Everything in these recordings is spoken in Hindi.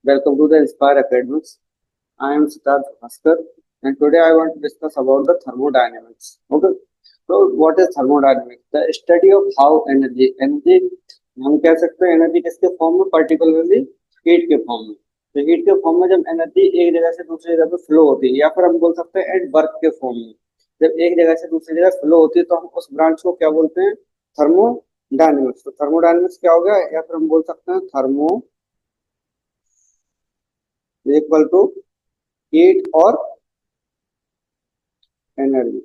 Welcome to the Inspire Academics. I am Siddharth Bhaskar, and today I want to discuss about the thermodynamics. Okay, so what is thermodynamics? The study of how energy हम कह सकते हैं एनर्जी किसके फॉर्म में, पर्टिकुलरली हीट के फॉर्म में। तो हीट के फॉर्म में जब एनर्जी एक जगह से दूसरी जगह पे फ्लो होती है, या फिर हम बोल सकते हैं एट वर्क के फॉर्म में, जब एक जगह से दूसरी जगह फ्लो होती है तो हम उस ब्रांच को क्या बोलते हैं, थर्मोडायनेमिक्स। तो थर्मोडायनेमिक्स क्या हो गया, या फिर हम बोल सकते हैं थर्मो इक्वल टू हीट और एनर्जी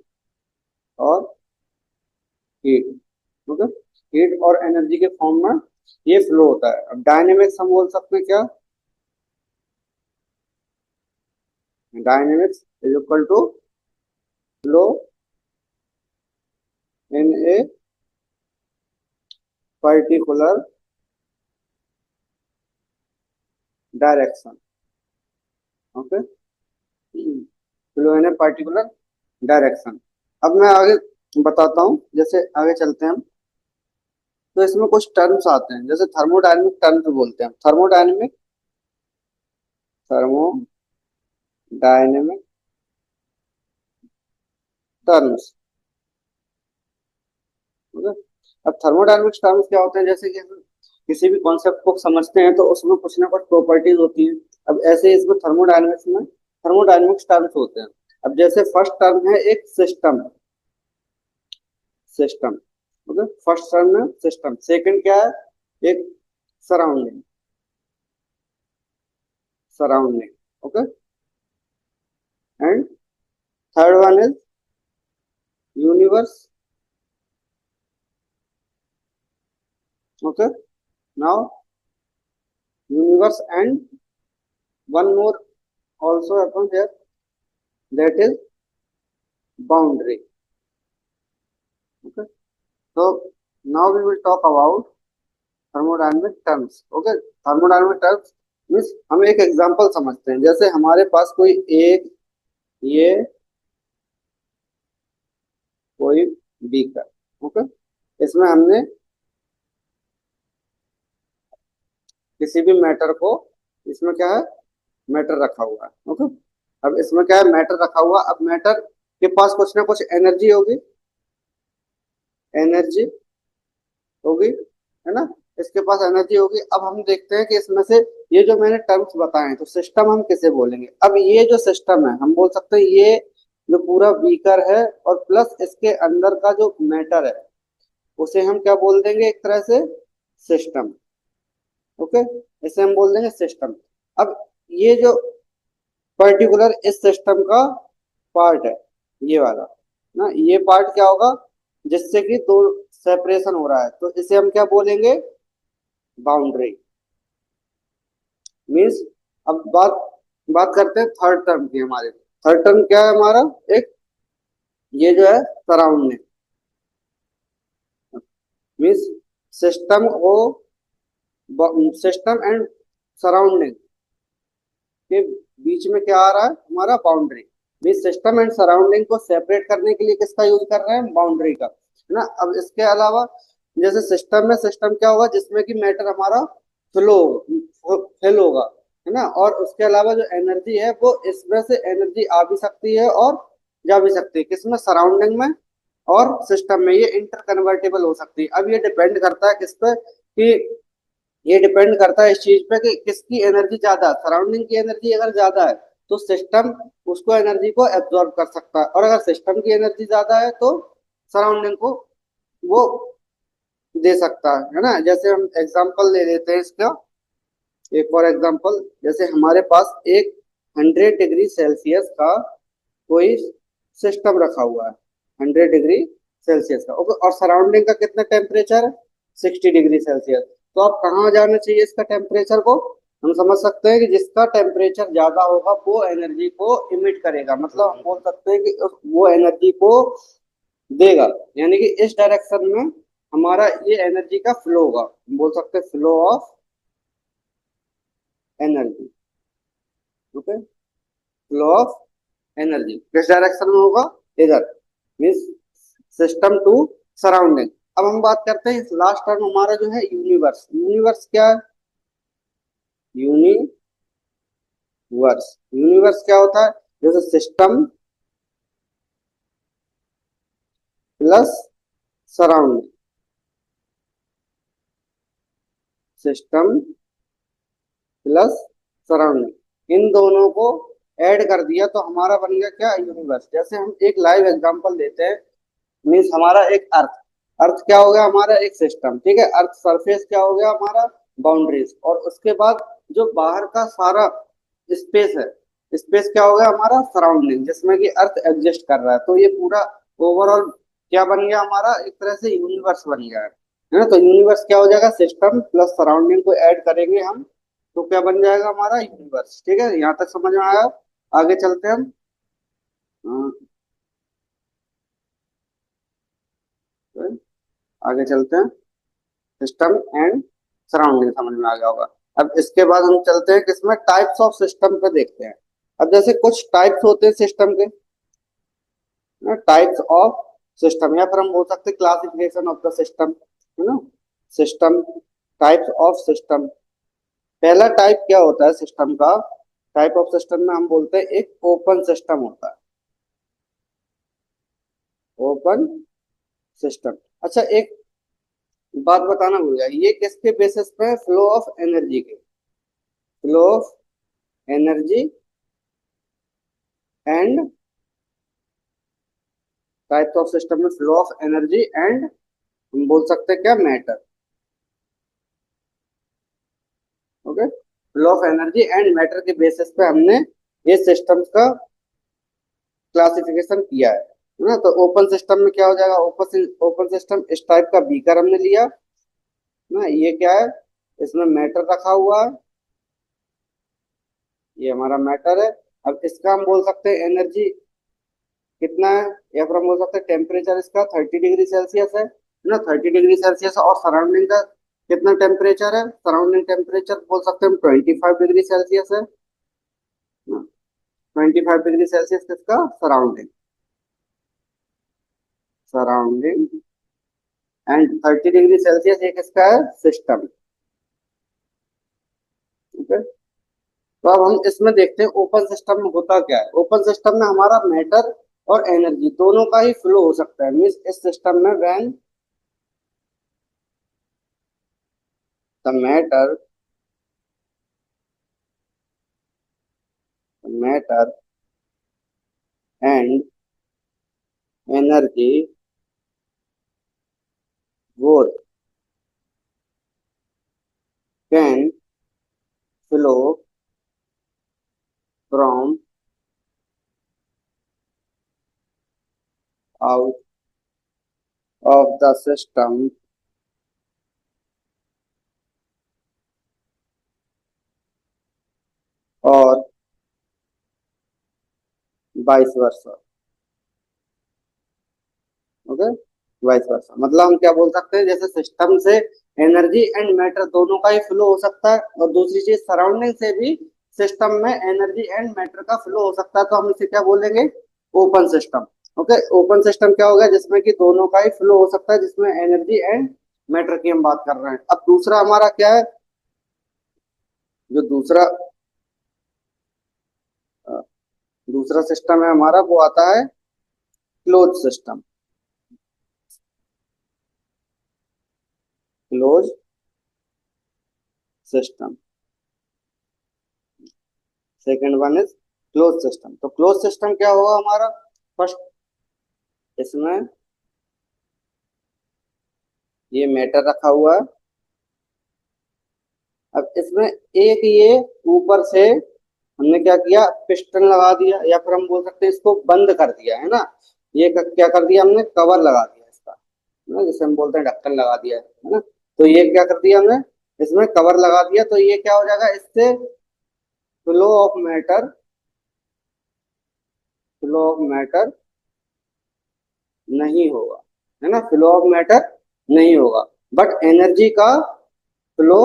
और हीट। ओके, हीट और एनर्जी के फॉर्म में ये फ्लो होता है। अब डायनेमिक्स हम बोल सकते हैं क्या, dynamics is equal to flow in a particular direction. Okay, flow in a particular direction. अब मैं आगे बताता हूँ, जैसे आगे चलते हैं हम। तो इसमें कुछ टर्म्स आते हैं, जैसे थर्मोडायनेमिक टर्म्स बोलते हैं, थर्मोडायनेमिक टर्म्स। ओके, अब थर्मोडायनेमिक्स टर्म्स क्या होते हैं, जैसे कि हम किसी भी कॉन्सेप्ट को समझते हैं तो उसमें कुछ ना कुछ प्रॉपर्टीज होती हैं। अब ऐसे इसमें थर्मोडायनेमिक्स में थर्मोडायनेमिक्स टर्म्स होते हैं। अब जैसे फर्स्ट टर्म है एक system, system. Okay, first term है सिस्टम, सेकंड क्या है, एक surrounding, surrounding. Okay, and third one is universe. Okay, now universe and one more also happens here, that is boundary. Okay, so now we will talk about thermodynamic terms. Okay, thermodynamic terms means हम एक एग्जांपल समझते हैं। जैसे हमारे पास कोई एक ये कोई बीकर। ओके, इसमें हमने किसी भी मैटर को, इसमें क्या है, मैटर रखा हुआ है। ओके, अब इसमें क्या है, मैटर रखा हुआ। अब मैटर के पास कुछ ना कुछ एनर्जी होगी, एनर्जी होगी, है ना, इसके पास एनर्जी होगी। अब हम देखते हैं कि इसमें से ये जो मैंने टर्म्स बताए हैं, तो सिस्टम हम किसे बोलेंगे। अब ये जो सिस्टम है हम बोल सकते हैं ये जो पूरा बीकर है और प्लस इसके अंदर का जो मैटर है उसे हम क्या बोल देंगे, एक तरह से सिस्टम। ओके, इसे हम बोल देंगे सिस्टम। अब ये जो पर्टिकुलर इस सिस्टम का पार्ट है, ये वाला ना, ये पार्ट क्या होगा, जिससे कि दो सेपरेशन हो रहा है, तो इसे हम क्या बोलेंगे, बाउंड्री। मीन्स अब बात बात करते हैं थर्ड टर्म की। हमारे थर्ड टर्म क्या है हमारा, एक ये जो है सराउंडिंग। मीन्स सिस्टम को, सिस्टम एंड सराउंडिंग के बीच में क्या आ रहा है, हमारा boundary. Means system and surrounding को सेपरेट करने के लिए किसका यूज कर रहे हैं, बाउंड्री का, है ना। अब इसके अलावा जैसे सिस्टम में, सिस्टम क्या होगा, जिसमें कि मैटर हमारा फ्लो फिल होगा, है ना। और उसके अलावा जो एनर्जी है वो इसमें से एनर्जी आ भी सकती है और जा भी सकती है, किसमें, सराउंडिंग में और सिस्टम में। ये इंटर कन्वर्टेबल हो सकती है। अब ये डिपेंड करता है किस पे, कि ये डिपेंड करता है इस चीज पे कि किसकी एनर्जी ज्यादा है। सराउंडिंग की एनर्जी अगर ज्यादा है तो सिस्टम उसको एनर्जी को एब्जॉर्ब कर सकता है, और अगर सिस्टम की एनर्जी ज्यादा है तो सराउंडिंग को वो दे सकता है ना। जैसे हम एग्जांपल ले लेते हैं इसका, एक और एग्जांपल। जैसे हमारे पास एक 100 डिग्री सेल्सियस का कोई सिस्टम रखा हुआ है, 100 डिग्री सेल्सियस का। ओके, और सराउंडिंग का कितना टेम्परेचर है, 60 डिग्री सेल्सियस। तो आप कहाँ जाना चाहिए इसका टेम्परेचर को, हम समझ सकते हैं कि जिसका टेम्परेचर ज्यादा होगा वो एनर्जी को इमिट करेगा, मतलब हम बोल सकते हैं कि वो एनर्जी को देगा। यानी कि इस डायरेक्शन में हमारा ये एनर्जी का फ्लो होगा, हम बोल सकते हैं flow of energy. Okay, flow of energy किस डायरेक्शन में होगा, इधर, मीन्स सिस्टम टू सराउंडिंग। अब हम बात करते हैं लास्ट टर्म हमारा जो है यूनिवर्स। यूनिवर्स क्या है, यूनिवर्स वर्स। यूनिवर्स क्या होता है? जैसे system plus surrounding, system plus surrounding, इन दोनों को ऐड कर दिया तो हमारा बन गया क्या? यूनिवर्स। जैसे हम एक लाइव एग्जांपल लेते हैं, मीन्स हमारा एक अर्थ, अर्थ क्या हो गया हमारा? एक सिस्टम, ठीक है। अर्थ सरफेस क्या हो गया हमारा? बाउंड्रीज। और उसके बाद जो बाहर का सारा स्पेस है, स्पेस क्या हो गया हमारा? सराउंडिंग, जिसमें कि अर्थ एग्जिस्ट कर रहा है। तो ये पूरा ओवरऑल क्या बन गया हमारा? एक तरह से यूनिवर्स बन गया है ना। तो यूनिवर्स क्या हो जाएगा? सिस्टम प्लस सराउंडिंग को ऐड करेंगे हम तो क्या बन जाएगा हमारा? यूनिवर्स। ठीक है, यहाँ तक समझ में आया? आगे चलते हैं हम। आगे चलते हैं। सिस्टम एंड सराउंडिंग समझ में आ गया होगा। अब इसके बाद हम चलते हैं किसमें? टाइप्स ऑफ सिस्टम पे देखते हैं। अब जैसे कुछ टाइप्स होते हैं सिस्टम के, टाइप्स ऑफ सिस्टम, या फिर हम बोल सकते हैं क्लासिफिकेशन ऑफ द सिस्टम, है ना। System, types of system. पहला टाइप क्या होता है सिस्टम का? टाइप ऑफ सिस्टम में हम बोलते हैं एक ओपन सिस्टम होता है, ओपन सिस्टम। अच्छा, एक बात बताना भूल गया, ये किसके बेसिस पे? फ्लो ऑफ एनर्जी के, flow of energy and, types of system में फ्लो ऑफ एनर्जी एंड हम बोल सकते हैं क्या? Matter. Okay, flow of energy and matter के बेसिस पे हमने ये सिस्टम्स का क्लासिफिकेशन किया है ना। तो ओपन सिस्टम में क्या हो जाएगा? ओपन ओपन सिस्टम, इस टाइप का बीकर हमने लिया ना, ये क्या है? इसमें मैटर रखा हुआ है, ये हमारा मैटर है। अब इसका हम बोल सकते हैं एनर्जी कितना है, या फिर हम बोल सकते हैं टेम्परेचर इसका 30 डिग्री सेल्सियस है ना, 30 डिग्री सेल्सियस। और सराउंडिंग का कितना टेम्परेचर है? सराउंडिंग टेम्परेचर बोल सकते हैं हम 25 डिग्री सेल्सियस है। 25 डिग्री सेल्सियस किसका? Surrounding, surrounding. And 30 degree Celsius ये किसका है? सिस्टम। ठीक है, तो अब हम इसमें देखते हैं ओपन सिस्टम में होता क्या है। ओपन सिस्टम में हमारा मैटर और एनर्जी दोनों का ही फ्लो हो सकता है। मीन्स इस सिस्टम में when the matter and energy both can flow from out of the system or vice versa। Okay, vice versa मतलब हम क्या बोल सकते हैं? जैसे सिस्टम से एनर्जी एंड मैटर दोनों का ही फ्लो हो सकता है, और दूसरी चीज सराउंडिंग से भी सिस्टम में एनर्जी एंड मैटर का फ्लो हो सकता है, तो हम इसे क्या बोलेंगे? Open system. Okay, open system क्या होगा? जिसमें कि दोनों का ही फ्लो हो सकता है, जिसमें एनर्जी एंड मैटर की हम बात कर रहे हैं। अब दूसरा हमारा क्या है? जो दूसरा अ, दूसरा सिस्टम है हमारा, वो आता है close system. Close system, second one is close system. तो क्लोज सिस्टम क्या होगा हमारा? फर्स्ट, इसमें ये मैटर रखा हुआ है। अब इसमें एक ये ऊपर से हमने क्या किया? पिस्टन लगा दिया, या फिर हम बोल सकते हैं इसको बंद कर दिया, है ना। ये क्या कर दिया हमने? कवर लगा दिया इसका, है ना, जिसे हम बोलते हैं ढक्कन लगा दिया है ना। तो ये क्या कर दिया हमने? इसमें कवर लगा दिया, तो ये क्या हो जाएगा? इससे flow of matter, flow of matter नहीं होगा, है ना। फ्लो ऑफ मैटर नहीं होगा, बट एनर्जी का फ्लो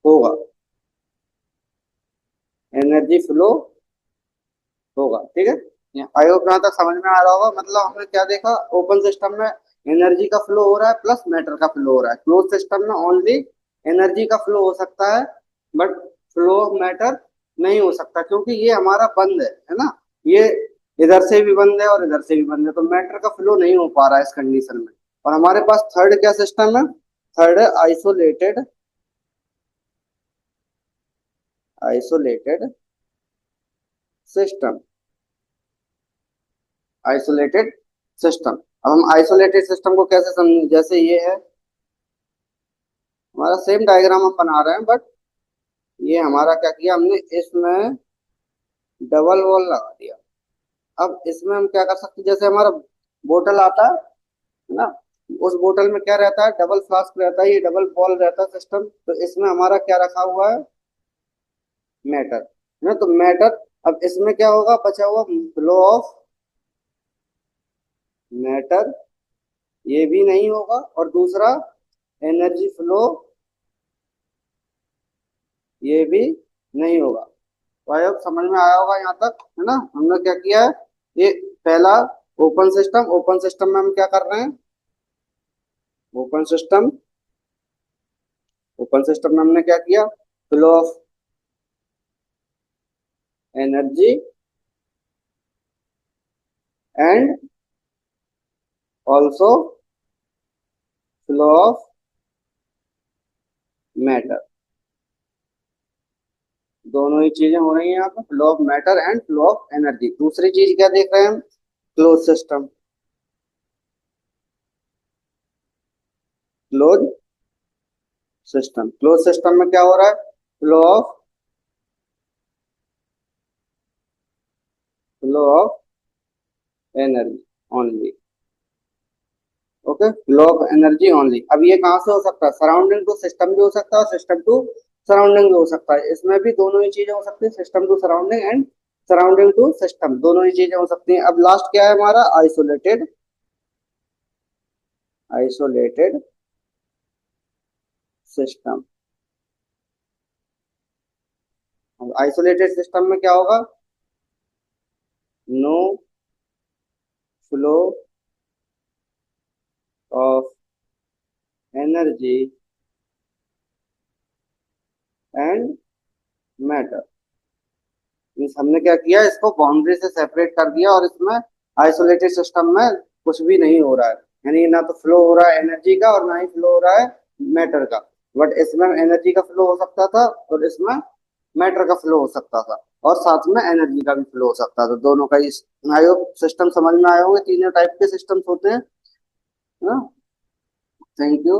होगा, एनर्जी फ्लो होगा। ठीक है, आई होप यहाँ तक समझ में आ रहा होगा। मतलब हमने क्या देखा? ओपन सिस्टम में एनर्जी का फ्लो हो रहा है प्लस मैटर का फ्लो हो रहा है। क्लोज सिस्टम में ओनली एनर्जी का फ्लो हो सकता है, बट फ्लो ऑफ मैटर नहीं हो सकता, क्योंकि ये हमारा बंद है ना, ये इधर से भी बंद है और इधर से भी बंद है, तो मैटर का फ्लो नहीं हो पा रहा है इस कंडीशन में। और हमारे पास थर्ड क्या सिस्टम है? थर्ड है isolated, isolated system, isolated system. अब हम आइसोलेटेड सिस्टम को कैसे समझें? जैसे ये है हमारा, सेम डायग्राम हम बना रहे हैं, बट ये हमारा क्या किया हमने, इसमें डबल वॉल लगा दिया। अब इसमें हम क्या कर सकते हैं, जैसे हमारा बोतल आता है ना, उस बोतल में क्या रहता है, डबल फ्लास्क रहता है, ये डबल बॉल रहता है सिस्टम, तो इसमें हमारा क्या रखा हुआ है, मैटर है ना, तो मैटर। अब इसमें क्या होगा, बचा हुआ फ्लो ऑफ मैटर, ये भी नहीं होगा, और दूसरा एनर्जी फ्लो, ये भी नहीं होगा। तो आई होप समझ में आया होगा यहाँ तक, है ना। हमने क्या किया है, ये पहला ओपन सिस्टम, ओपन सिस्टम में हम क्या कर रहे हैं, ओपन सिस्टम, ओपन सिस्टम में हमने क्या किया, flow of energy and also flow of matter, दोनों ही चीजें हो रही हैं यहाँ पे, flow of matter and flow of energy. दूसरी चीज क्या देख रहे हैं हम, close system, close system, close system में क्या हो रहा है, flow of, flow of energy only, okay, flow of energy only. अब ये कहाँ से हो सकता है, सराउंडिंग टू सिस्टम भी हो सकता है, सिस्टम टू सराउंडिंग भी हो सकता है, इसमें भी दोनों ही चीजें हो सकती है, system to surrounding and surrounding to system, दोनों ही चीजें हो सकती हैं। अब लास्ट क्या है हमारा, isolated, isolated system. Isolated system में क्या होगा, no flow of energy and matter. Means हमने क्या किया, इसको बाउंड्री से सेपरेट कर दिया, और इसमें आइसोलेटेड सिस्टम में कुछ भी नहीं हो रहा है, यानी ना तो फ्लो हो रहा है एनर्जी का और ना ही फ्लो हो रहा है मैटर का। बट इसमें एनर्जी का फ्लो हो सकता था और इसमें मैटर का फ्लो हो सकता था, और साथ में एनर्जी का भी फ्लो हो सकता था, दोनों का ही। आई होप सिस्टम समझ में आए होंगे, तीनों टाइप के सिस्टम्स होते हैं ना। Thank you.